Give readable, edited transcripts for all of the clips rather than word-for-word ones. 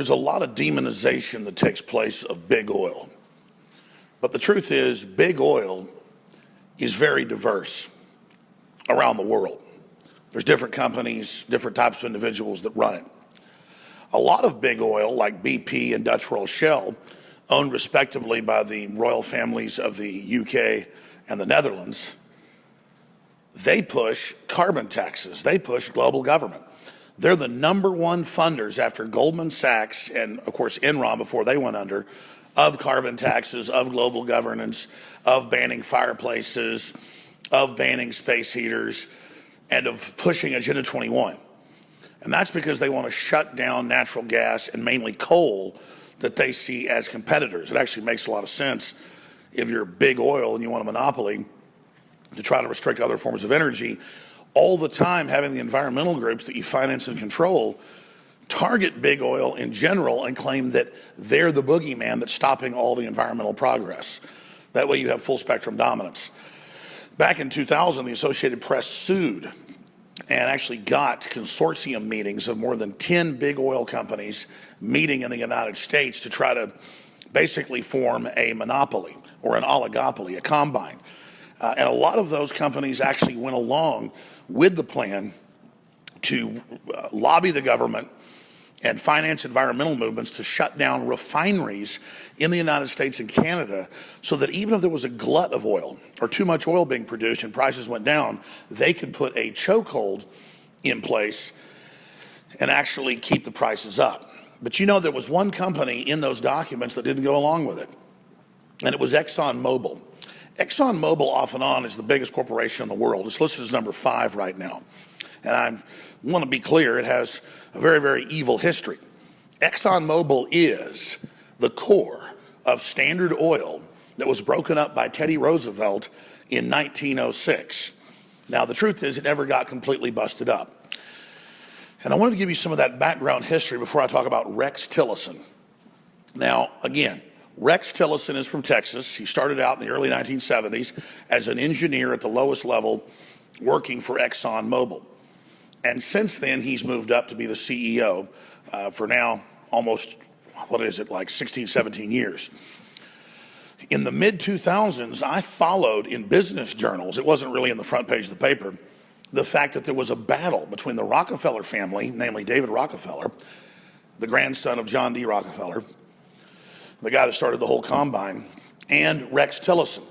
There's a lot of demonization that takes place of big oil. But the truth is, big oil is very diverse around the world. There's different companies, different types of individuals that run it. A lot of big oil, like BP and Dutch Royal Shell, owned respectively by the royal families of the UK and the Netherlands, they push carbon taxes. They push global government. They're the number one funders after Goldman Sachs and, of course, Enron before they went under, of carbon taxes, of global governance, of banning fireplaces, of banning space heaters, and of pushing Agenda 21. And that's because they want to shut down natural gas and mainly coal that they see as competitors. It actually makes a lot of sense if you're big oil and you want a monopoly to try to restrict other forms of energy. All the time having the environmental groups that you finance and control target big oil in general and claim that they're the boogeyman that's stopping all the environmental progress. That way you have full spectrum dominance. Back in 2000, the Associated Press sued and actually got consortium meetings of more than 10 big oil companies meeting in the United States to try to basically form a monopoly or an oligopoly, a combine. And a lot of those companies actually went along with the plan to lobby the government and finance environmental movements to shut down refineries in the United States and Canada so that even if there was a glut of oil or too much oil being produced and prices went down, they could put a chokehold in place and actually keep the prices up. But you know, there was one company in those documents that didn't go along with it, and it was Exxon Mobil. Exxon Mobil, off and on, is the biggest corporation in the world. It's listed as number 5 right now. And I want to be clear, it has a very, very evil history. Exxon Mobil is the core of Standard Oil that was broken up by Teddy Roosevelt in 1906. Now, the truth is, it never got completely busted up. And I wanted to give you some of that background history before I talk about Rex Tillerson. Now, again, Rex Tillerson is from Texas. He started out in the early 1970s as an engineer at the lowest level working for Exxon Mobil. And since then, he's moved up to be the CEO for now almost, like 16, 17 years. In the mid-2000s, I followed in business journals, it wasn't really in the front page of the paper, the fact that there was a battle between the Rockefeller family, namely David Rockefeller, the grandson of John D. Rockefeller, the guy that started the whole combine, and Rex Tillerson.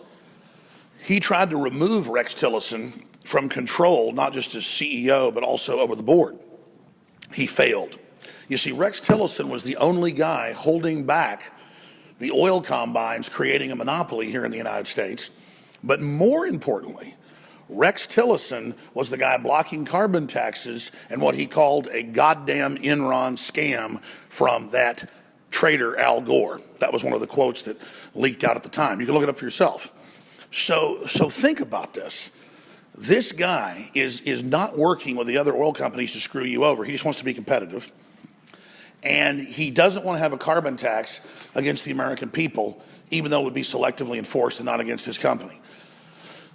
He tried to remove Rex Tillerson from control, not just as CEO, but also over the board. He failed. You see, Rex Tillerson was the only guy holding back the oil combines, creating a monopoly here in the United States. But more importantly, Rex Tillerson was the guy blocking carbon taxes and what he called a goddamn Enron scam from that traitor Al Gore. That was one of the quotes that leaked out at the time. You can look it up for yourself. So think about this. This guy is not working with the other oil companies to screw you over. He just wants to be competitive. And he doesn't want to have a carbon tax against the American people, even though it would be selectively enforced and not against his company.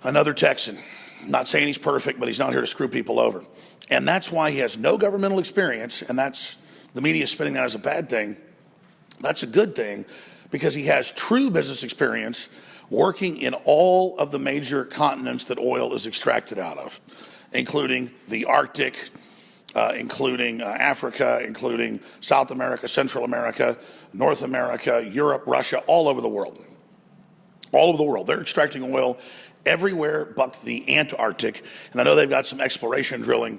Another Texan. I'm not saying he's perfect, but he's not here to screw people over. And that's why he has no governmental experience, and that's the media spinning that as a bad thing. That's a good thing because he has true business experience working in all of the major continents that oil is extracted out of, including the Arctic, including Africa, including South America, Central America, North America, Europe, Russia, all over the world. All over the world. They're extracting oil everywhere but the Antarctic. And I know they've got some exploration drilling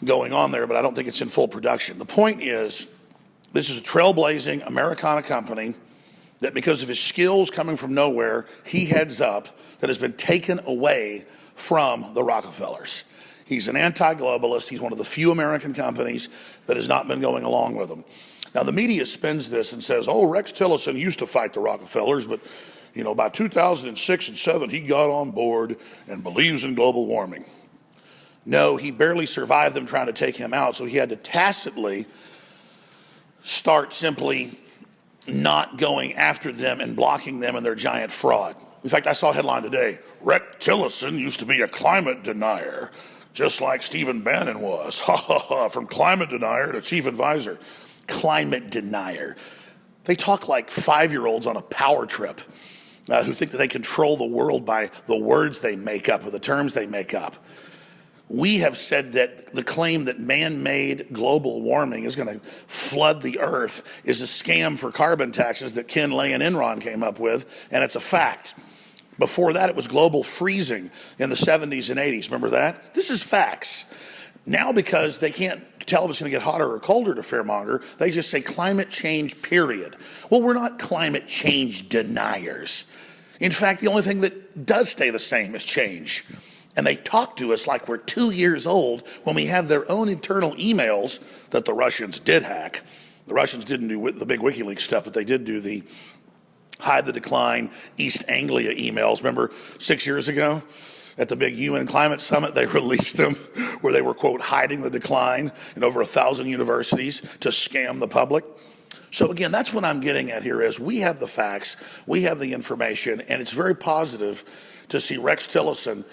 going on there, but I don't think it's in full production. The point is, this is a trailblazing Americana company that because of his skills coming from nowhere, he heads up, that has been taken away from the Rockefellers. He's an anti-globalist. He's one of the few American companies that has not been going along with them. Now, the media spins this and says, oh, Rex Tillerson used to fight the Rockefellers, but by 2006 and 7, he got on board and believes in global warming. No, he barely survived them trying to take him out, so he had to tacitly start simply not going after them and blocking them in their giant fraud. In fact, I saw a headline today, Rex Tillerson used to be a climate denier, just like Stephen Bannon was. Ha ha ha, from climate denier to chief advisor. climate denier. They talk like 5-year-olds on a power trip who think that they control the world by the words they make up or the terms they make up. We have said that the claim that man-made global warming is going to flood the earth is a scam for carbon taxes that Ken Lay and Enron came up with, and it's a fact. Before that, it was global freezing in the 70s and 80s. Remember that? This is facts. Now, because they can't tell if it's going to get hotter or colder to fearmonger, they just say climate change, period. Well, we're not climate change deniers. In fact, the only thing that does stay the same is change. And they talk to us like we're 2 years old when we have their own internal emails that the Russians did hack. The Russians didn't do the big WikiLeaks stuff, but they did do the hide the decline East Anglia emails. Remember 6 years ago at the big UN climate summit, they released them where they were, quote, hiding the decline in over 1,000 universities to scam the public. So again, that's what I'm getting at here is we have the facts, we have the information, and it's very positive to see Rex Tillerson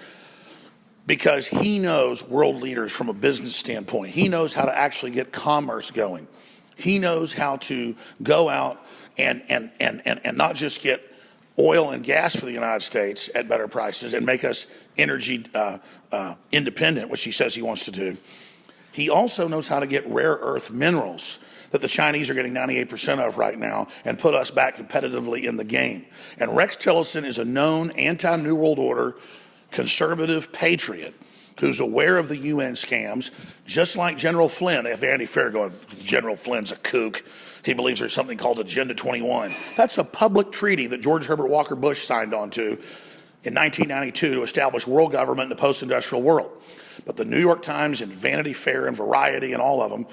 because he knows world leaders from a business standpoint. He knows how to actually get commerce going. He knows how to go out and not just get oil and gas for the United States at better prices and make us energy independent, which he says he wants to do. He also knows how to get rare earth minerals that the Chinese are getting 98% of right now and put us back competitively in the game. And Rex Tillerson is a known anti-New World Order conservative patriot who's aware of the UN scams, just like General Flynn. They have Vanity Fair going, General Flynn's a kook. He believes there's something called Agenda 21. That's a public treaty that George Herbert Walker Bush signed on to in 1992 to establish world government in the post-industrial world. But the New York Times and Vanity Fair and Variety and all of them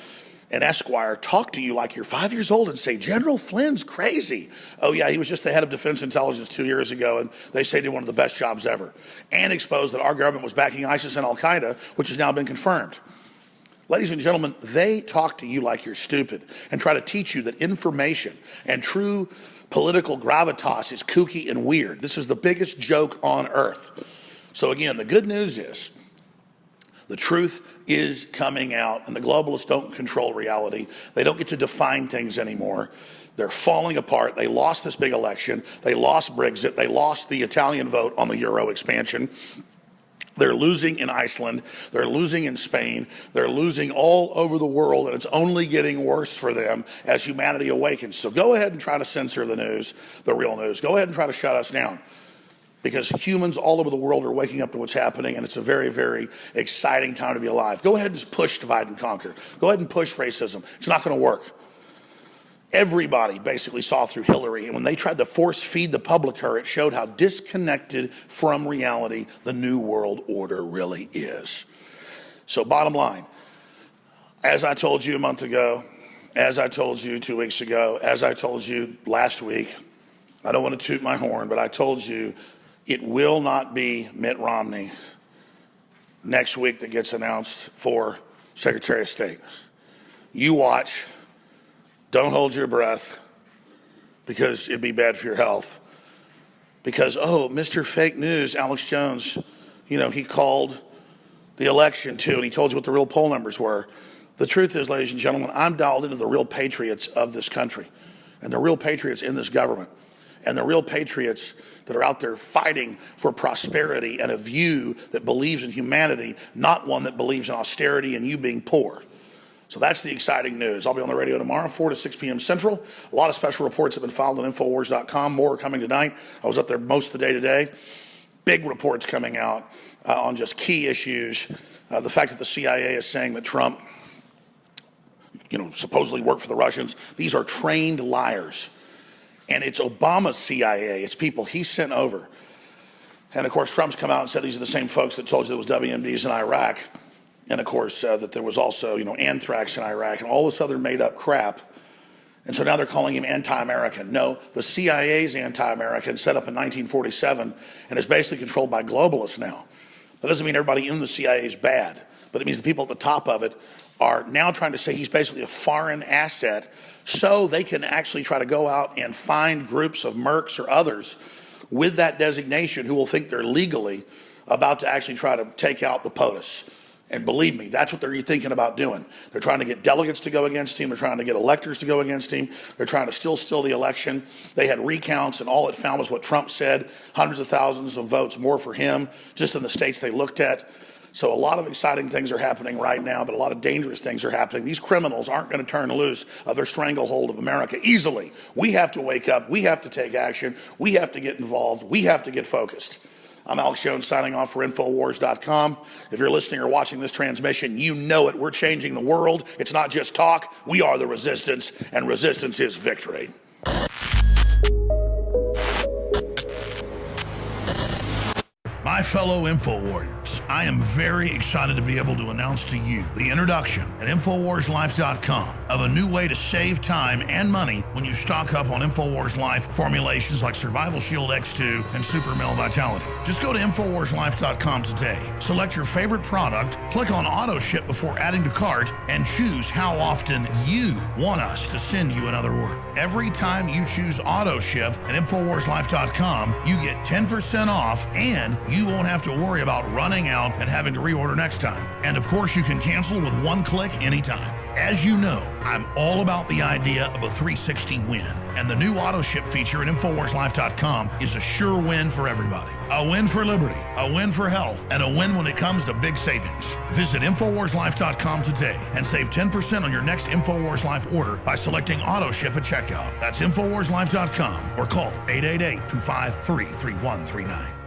and Esquire talk to you like you're 5 years old and say, General Flynn's crazy. Oh yeah, he was just the head of Defense Intelligence 2 years ago, and they say he did one of the best jobs ever. And expose that our government was backing ISIS and Al-Qaeda, which has now been confirmed. Ladies and gentlemen, they talk to you like you're stupid and try to teach you that information and true political gravitas is kooky and weird. This is the biggest joke on earth. So again, the good news is the truth is coming out, and the globalists don't control reality. They don't get to define things anymore. They're falling apart. They lost this big election. They lost Brexit. They lost the Italian vote on the Euro expansion. They're losing in Iceland. They're losing in Spain. They're losing all over the world, and it's only getting worse for them as humanity awakens. So go ahead and try to censor the news, the real news. Go ahead and try to shut us down, because humans all over the world are waking up to what's happening, and it's a very, very exciting time to be alive. Go ahead and just push divide and conquer. Go ahead and push racism. It's not going to work. Everybody basically saw through Hillary, and when they tried to force feed the public her, it showed how disconnected from reality the New World Order really is. So bottom line, as I told you a month ago, as I told you 2 weeks ago, as I told you last week, I don't want to toot my horn, but I told you it will not be Mitt Romney next week that gets announced for Secretary of State. You watch. Don't hold your breath, because it'd be bad for your health. Because, oh, Mr. Fake News, Alex Jones, you know, he called the election too, and he told you what the real poll numbers were. The truth is, ladies and gentlemen, I'm dialed into the real patriots of this country and the real patriots in this government and the real patriots that are out there fighting for prosperity and a view that believes in humanity, not one that believes in austerity and you being poor. So that's the exciting news. I'll be on the radio tomorrow, 4 to 6 p.m. Central. A lot of special reports have been filed on Infowars.com. More are coming tonight. I was up there most of the day today. Big reports coming out on just key issues. The fact that the CIA is saying that Trump, supposedly worked for the Russians. These are trained liars. And it's Obama's CIA. It's people he sent over. And, of course, Trump's come out and said these are the same folks that told you there was WMDs in Iraq. And, of course, that there was also, anthrax in Iraq and all this other made-up crap. And so now they're calling him anti-American. No, the CIA's anti-American, set up in 1947, and is basically controlled by globalists now. That doesn't mean everybody in the CIA is bad, but it means the people at the top of it are now trying to say he's basically a foreign asset so they can actually try to go out and find groups of mercs or others with that designation who will think they're legally about to actually try to take out the POTUS. And believe me, that's what they're thinking about doing. They're trying to get delegates to go against him. They're trying to get electors to go against him. They're trying to still steal the election. They had recounts, and all it found was what Trump said, hundreds of thousands of votes more for him, just in the states they looked at. So a lot of exciting things are happening right now, but a lot of dangerous things are happening. These criminals aren't going to turn loose of their stranglehold of America easily. We have to wake up. We have to take action. We have to get involved. We have to get focused. I'm Alex Jones signing off for Infowars.com. If you're listening or watching this transmission, you know it. We're changing the world. It's not just talk. We are the resistance, and resistance is victory. My fellow Info Warriors, I am very excited to be able to announce to you the introduction at InfoWarsLife.com of a new way to save time and money when you stock up on InfoWars Life formulations like Survival Shield X2 and Super Male Vitality. Just go to InfoWarsLife.com today, select your favorite product, click on Auto Ship before adding to cart, and choose how often you want us to send you another order. Every time you choose Auto Ship at InfoWarsLife.com, you get 10% off, and you won't have to worry about running out and having to reorder next time. And of course, you can cancel with one click anytime. As you know, I'm all about the idea of a 360 win, and the new auto ship feature at InfoWarsLife.com is a sure win for everybody. A win for liberty, a win for health, and a win when it comes to big savings. Visit InfoWarsLife.com today and save 10% on your next InfoWars Life order by selecting auto ship at checkout. That's InfoWarsLife.com or call 888-253-3139.